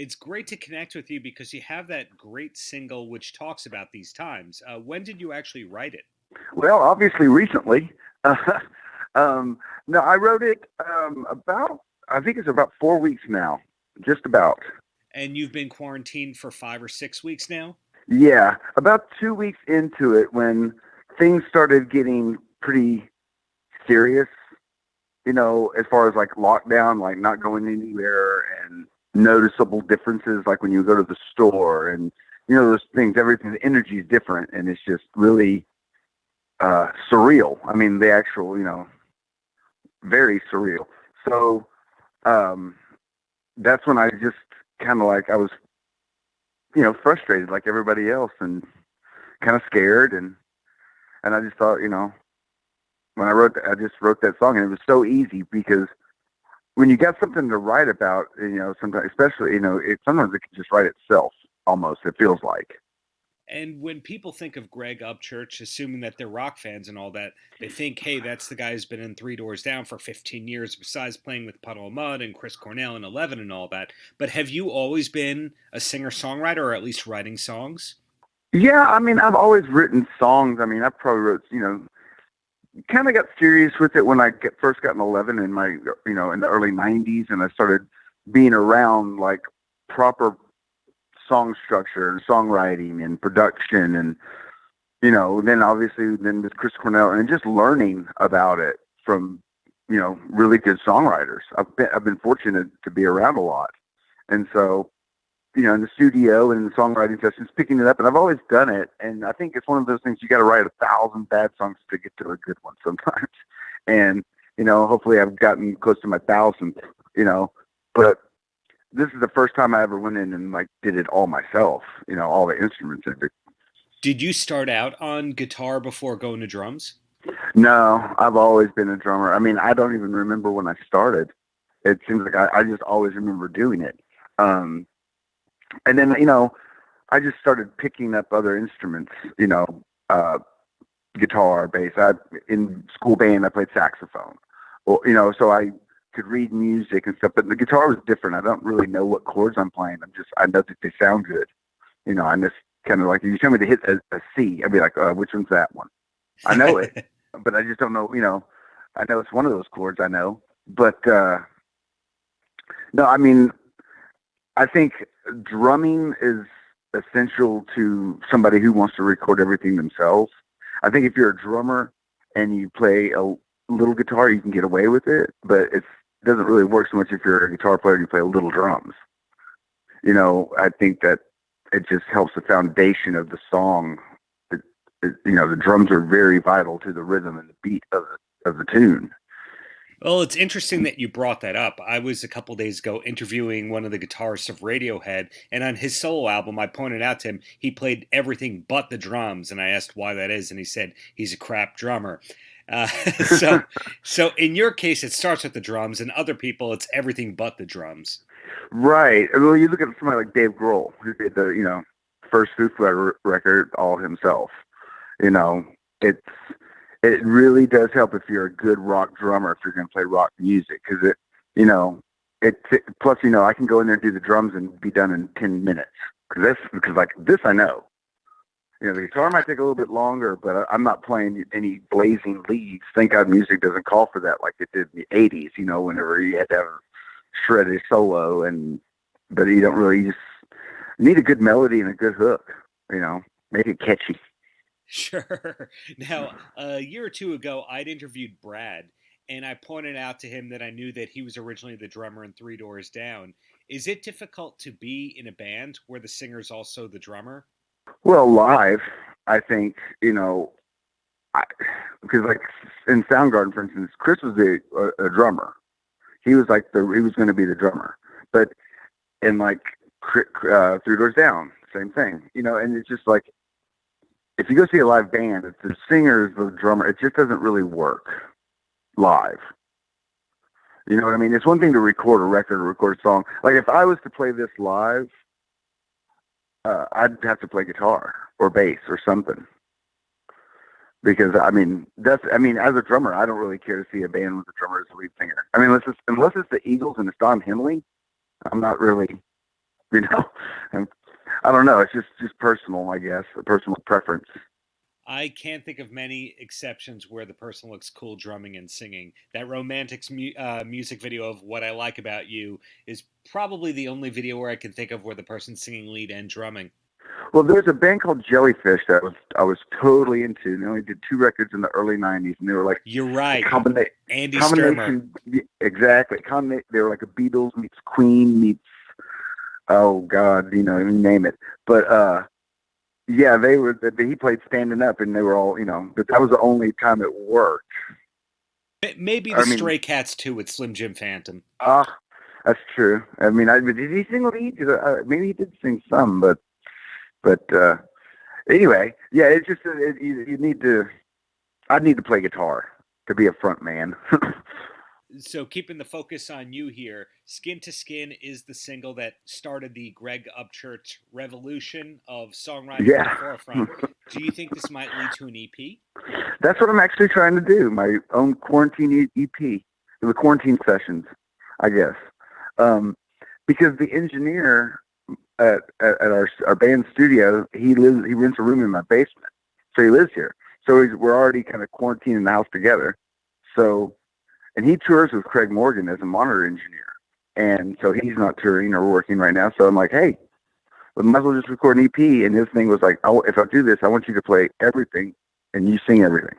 It's great to connect with you because you have that great single which talks about these times. When did you actually write it? Well, obviously recently. Um, no, I wrote it about, I think it's about 4 weeks now, just about. And you've been quarantined for 5 or 6 weeks now? Yeah, about 2 weeks into it when things started getting pretty serious, as far as like lockdown, like not going anywhere and noticeable differences, like when you go to the store and, those things, everything, the energy is different and it's just really surreal. I mean, the actual, very surreal. So um, that's when I just kind of like I was, frustrated like everybody else and kind of scared and I just thought, when I just wrote that song and it was so easy because when you got something to write about, sometimes especially, sometimes it can just write itself almost. It feels like. And when people think of Greg Upchurch, assuming that they're rock fans and all that, they think, hey, that's the guy who's been in Three Doors Down for 15 years, besides playing with Puddle of Mud and Chris Cornell and 11 and all that. But have you always been a singer songwriter or at least writing songs? Yeah, I mean, I've always written songs. I mean, I probably wrote, kind of got serious with it when I first got in 11 in my, in the early 90s, and I started being around like proper song structure and songwriting and production and, then obviously then with Chris Cornell and just learning about it from, really good songwriters. I've been fortunate to be around a lot. And so, in the studio and in the songwriting sessions, picking it up. And I've always done it. And I think it's one of those things you got to write 1,000 bad songs to get to a good one sometimes. And, hopefully I've gotten close to my 1,000th, but this is the first time I ever went in and like did it all myself, all the instruments and everything. Did you start out on guitar before going to drums? No, I've always been a drummer. I mean, I don't even remember when I started. It seems like I just always remember doing it. Um, and then, I just started picking up other instruments, uh, guitar, bass. In school band, I played saxophone. Well, so I could read music and stuff, but the guitar was different. I don't really know what chords I'm playing. I know that they sound good. I just kind of like, if you tell me to hit a C, I'd be like, which one's that one? I know it, but I just don't know, I know it's one of those chords I know, but, no, I mean, I think drumming is essential to somebody who wants to record everything themselves. I think if you're a drummer and you play a little guitar, you can get away with it, but it doesn't really work so much if you're a guitar player and you play little drums. I think that it just helps the foundation of the song. The drums are very vital to the rhythm and the beat of the tune. Well, it's interesting that you brought that up. I was a couple days ago interviewing one of the guitarists of Radiohead, and on his solo album, I pointed out to him he played everything but the drums, and I asked why that is, and he said he's a crap drummer. Uh, so, so in your case, it starts with the drums, and other people, it's everything but the drums. Right. Well, you look at somebody like Dave Grohl, who did the, first Foo Fighters record all himself. You know, it's it really does help if you're a good rock drummer if you're going to play rock music because you know, it. Plus, I can go in there and do the drums and be done in 10 minutes because like this I know. The guitar might take a little bit longer, but I'm not playing any blazing leads. Thank God music doesn't call for that like it did in the '80s. Whenever you had to have a shredded solo, but you just need a good melody and a good hook. Make it catchy. Sure. Now, a year or two ago, I'd interviewed Brad, and I pointed out to him that I knew that he was originally the drummer in Three Doors Down. Is it difficult to be in a band where the singer's also the drummer? Well, live, I think I, because like in Soundgarden, for instance, Chris was a drummer. He was like he was going to be the drummer, but in like Three Doors Down, same thing. And it's just like if you go see a live band, if the singer is the drummer, it just doesn't really work live. You know what I mean? It's one thing to record a record or record a song. Like if I was to play this live, I'd have to play guitar or bass or something. Because as a drummer, I don't really care to see a band with a drummer as the lead singer. I mean, unless it's the Eagles and it's Don Henley, I'm not really you know. And I don't know. It's just personal, I guess, a personal preference. I can't think of many exceptions where the person looks cool drumming and singing. That romantic music video of What I Like About You is probably the only video where I can think of where the person's singing lead and drumming. Well, there's a band called Jellyfish that I was totally into. They only did 2 records in the early '90s, and they were like You're right, Andy combination. Sturmer. Exactly, they were like a Beatles meets Queen meets, oh God, you name it. But yeah, he played standing up, and they were all, but that was the only time it worked. Maybe the Stray Cats too with Slim Jim Phantom. That's true. I mean, did he sing lead? Maybe he did sing some, but anyway, yeah, it's just you need to. I need to play guitar to be a front man. So keeping the focus on you here, Skin to Skin is the single that started the Greg Upchurch revolution of songwriting to the forefront. Do you think this might lead to an EP? That's what I'm actually trying to do, my own quarantine EP, the quarantine sessions, I guess. Because the engineer at our band studio, he rents a room in my basement. So he lives here. So we're already kind of quarantining the house together. So, and he tours with Craig Morgan as a monitor engineer. And so he's not touring or working right now. So I'm like, hey, we might as well just record an EP. And his thing was like, oh, if I do this, I want you to play everything and you sing everything.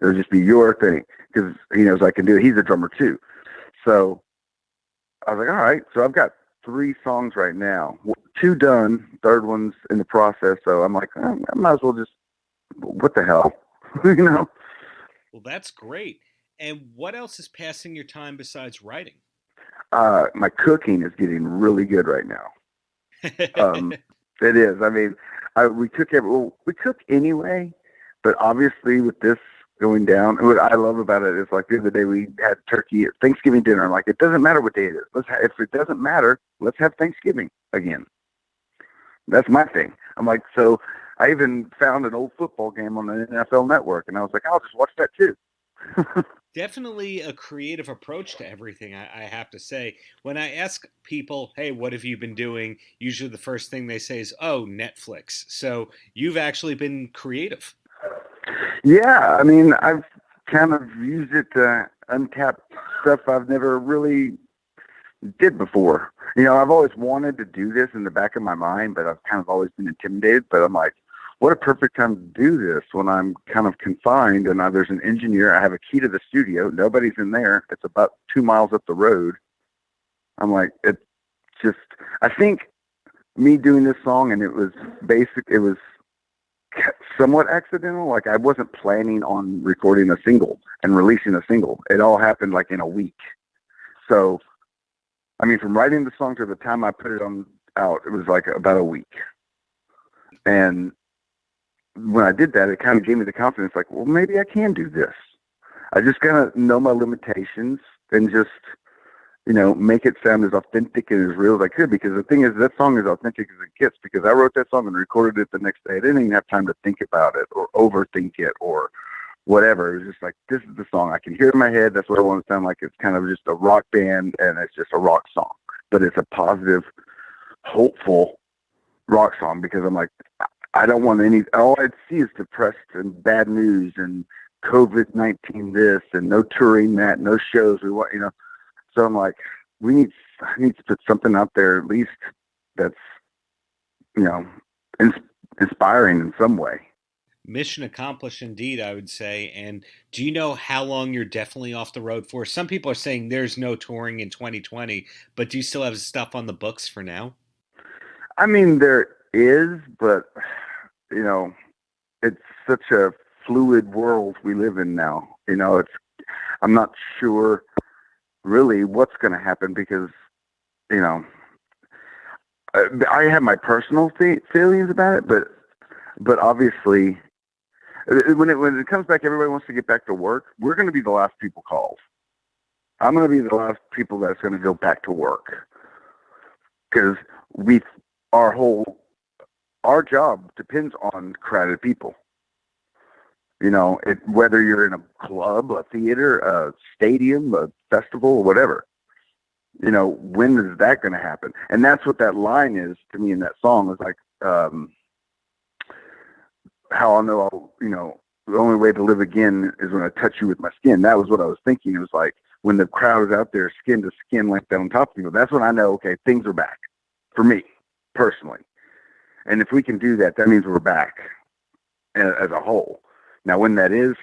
It'll just be your thing. Because he knows I can do it. He's a drummer too. So I was like, all right. So I've got 3 songs right now. 2 done. Third one's in the process. So I'm like, I might as well just, what the hell? Well, that's great. And what else is passing your time besides writing? My cooking is getting really good right now. It is. I mean, we cook anyway, but obviously with this going down, what I love about it is like the other day we had turkey at Thanksgiving dinner. I'm like, it doesn't matter what day it is. If it doesn't matter, let's have Thanksgiving again. That's my thing. I'm like, so I even found an old football game on the NFL Network, and I was like, I'll just watch that too. Definitely a creative approach to everything, I have to say. When I ask people, hey, what have you been doing? Usually the first thing they say is, oh, Netflix. So you've actually been creative. Yeah, I mean, I've kind of used it to untap stuff I've never really did before. I've always wanted to do this in the back of my mind, but I've kind of always been intimidated. But I'm like, what a perfect time to do this when I'm kind of confined and there's an engineer. I have a key to the studio. Nobody's in there. It's about 2 miles up the road. I'm like, I think me doing this song, and it was somewhat accidental. Like I wasn't planning on recording a single and releasing a single. It all happened like in a week. So, I mean, from writing the song to the time I put it out, it was like about a week. And when I did that, it kind of gave me the confidence, like, well, maybe I can do this. I just gotta know my limitations and just, make it sound as authentic and as real as I could. Because the thing is, that song is authentic as it gets. Because I wrote that song and recorded it the next day. I didn't even have time to think about it or overthink it or whatever. It was just like, this is the song. I can hear it in my head. That's what I want to sound like. It's kind of just a rock band, and it's just a rock song. But it's a positive, hopeful rock song, because I'm like, I don't want all I'd see is depressed and bad news and COVID-19 this and no touring that, no shows. We want, so I'm like, I need to put something out there at least that's, inspiring in some way. Mission accomplished indeed, I would say. And do you know how long you're definitely off the road for? Some people are saying there's no touring in 2020, but do you still have stuff on the books for now? I mean, there is, but it's such a fluid world we live in now. I'm not sure really what's going to happen because, I have my personal feelings about it, but obviously when it comes back, everybody wants to get back to work. We're going to be the last people called. I'm going to be the last people that's going to go back to work because our job depends on crowded people. Whether you're in a club, a theater, a stadium, a festival, or whatever. when is that going to happen? And that's what that line is to me in that song, is like, how I'll know the only way to live again is when I touch you with my skin. That was what I was thinking. It was like, when the crowd is out there skin to skin like that on top of people, that's when I know, okay, things are back for me personally. And if we can do that, that means we're back as a whole. Now, when that is,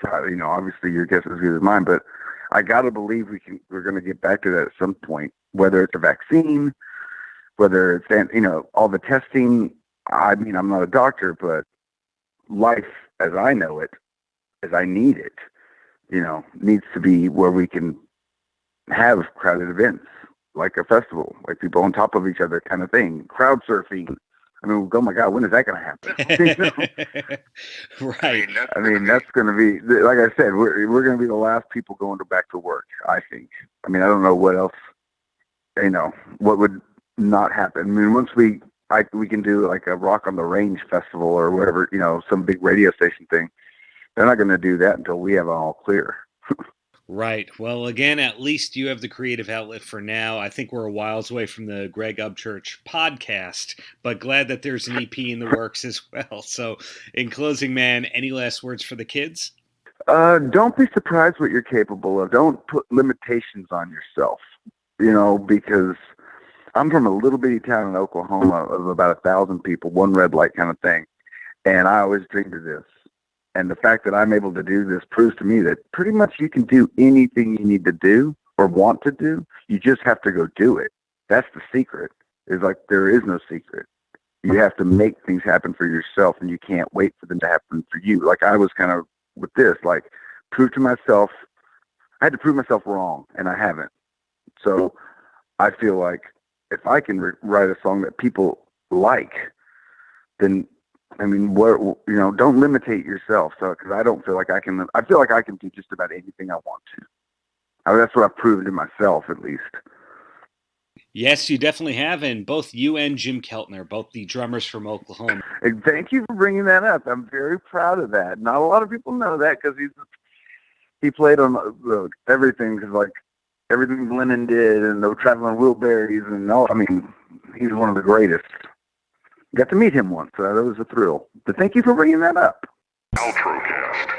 obviously your guess is as good as mine, but I got to believe we're going to get back to that at some point, whether it's a vaccine, whether it's, all the testing. I mean, I'm not a doctor, but life as I know it, as I need it, needs to be where we can have crowded events, like a festival, like people on top of each other kind of thing, crowd surfing. I mean, oh my God, when is that going to happen? Right. I mean, that's going to be, like I said, we're going to be the last people going back to work, I think. I mean, I don't know what else, what would not happen. I mean, once we can do like a Rock on the Range festival or whatever, some big radio station thing. They're not going to do that until we have it all clear. Right. Well, again, at least you have the creative outlet for now. I think we're a whiles away from the Greg Upchurch podcast, but glad that there's an EP in the works as well. So in closing, man, any last words for the kids? Don't be surprised what you're capable of. Don't put limitations on yourself, because I'm from a little bitty town in Oklahoma of about 1,000 people, one red light kind of thing. And I always dreamed of this. And the fact that I'm able to do this proves to me that pretty much you can do anything you need to do or want to do. You just have to go do it. That's the secret. It's like there is no secret. You have to make things happen for yourself, and you can't wait for them to happen for you. Like I was kind of with this, like I had to prove myself wrong, and I haven't. So I feel like if I can write a song that people like, then I mean, don't limitate yourself. So, because I don't feel like I can. I feel like I can do just about anything I want to. That's what I've proven to myself, at least. Yes, you definitely have, and both you and Jim Keltner, both the drummers from Oklahoma. And thank you for bringing that up. I'm very proud of that. Not a lot of people know that because he played on everything, because like everything Lennon did, and the Traveling Wilburys, and all. I mean, he's one of the greatest. Got to meet him once, so that was a thrill. But thank you for bringing that up. Paltrocast.